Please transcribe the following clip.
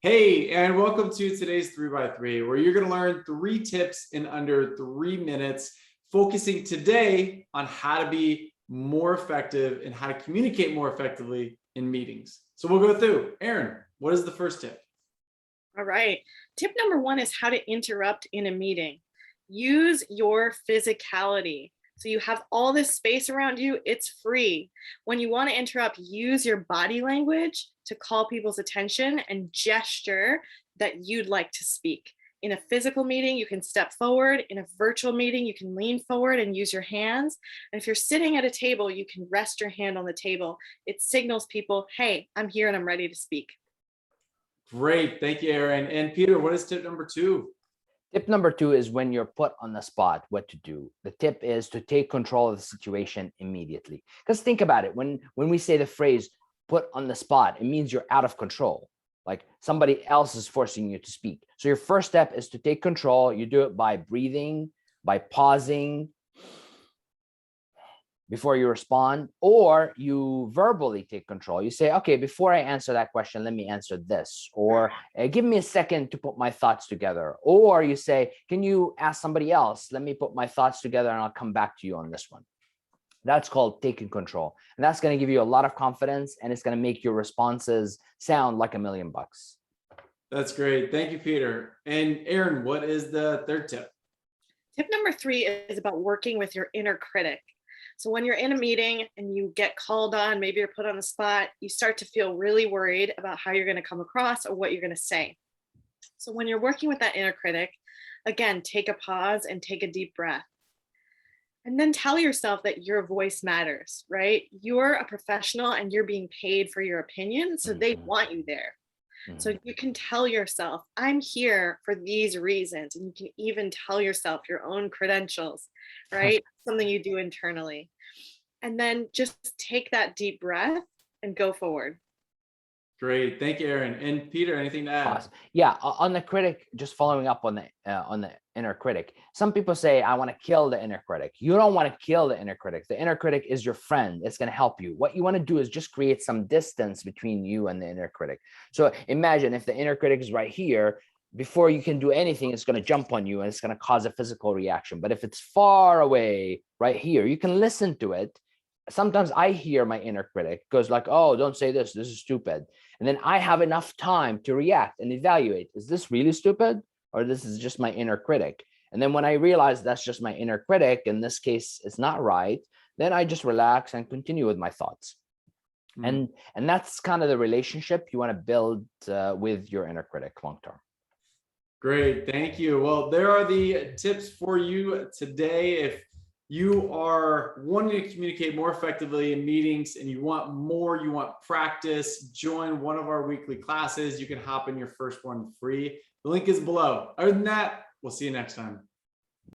Hey, and welcome to today's 3x3, where you're going to learn 3 tips in under 3 minutes, focusing today on how to be more effective and how to communicate more effectively in meetings. So we'll go through. Aaron, what is the first tip? All right. Tip number one is how to interrupt in a meeting. Use your physicality. So you have all this space around you, it's free. When you want to interrupt, use your body language to call people's attention and gesture that you'd like to speak. In a physical meeting, you can step forward. In a virtual meeting, you can lean forward and use your hands. And if you're sitting at a table, you can rest your hand on the table. It signals people, hey, I'm here and I'm ready to speak. Great. Thank you, Aaron. And Peter, what is tip number 2? Tip number 2 is when you're put on the spot, what to do. The tip is to take control of the situation immediately. Because think about it, when we say the phrase put on the spot, it means you're out of control. Like somebody else is forcing you to speak. So your first step is to take control. You do it by breathing, by pausing before you respond, or you verbally take control. You say, okay, before I answer that question, let me answer this, or give me a second to put my thoughts together. Or you say, can you ask somebody else? Let me put my thoughts together and I'll come back to you on this one. That's called taking control. And that's going to give you a lot of confidence, and it's going to make your responses sound like $1,000,000. That's great. Thank you, Peter. And Aaron, what is the third tip? Tip number 3 is about working with your inner critic. So when you're in a meeting and you get called on, maybe you're put on the spot, you start to feel really worried about how you're going to come across or what you're going to say. So when you're working with that inner critic, again, take a pause and take a deep breath. And then tell yourself that your voice matters, right? You're a professional and you're being paid for your opinion, so they want you there. So you can tell yourself, I'm here for these reasons. And you can even tell yourself your own credentials, right? Something you do internally. And then just take that deep breath and go forward. Great. Thank you, Aaron. And Peter, anything to add? Awesome. Yeah, on the critic, just following up on the inner critic. Some people say, I want to kill the inner critic. You don't want to kill the inner critic. The inner critic is your friend. It's going to help you. What you want to do is just create some distance between you and the inner critic. So imagine if the inner critic is right here, before you can do anything, it's going to jump on you and it's going to cause a physical reaction. But if it's far away right here, you can listen to it. Sometimes I hear my inner critic goes like, oh, don't say this. This is stupid. And then I have enough time to react and evaluate. Is this really stupid? Or this is just my inner critic? And then when I realize that's just my inner critic, in this case, it's not right, then I just relax and continue with my thoughts. And that's kind of the relationship you want to build with your inner critic long term. Great. Thank you. Well, there are the tips for you today. If you are wanting to communicate more effectively in meetings and you want more, you want practice, join one of our weekly classes. You can hop in your first one free. The link is below. Other than that, we'll see you next time.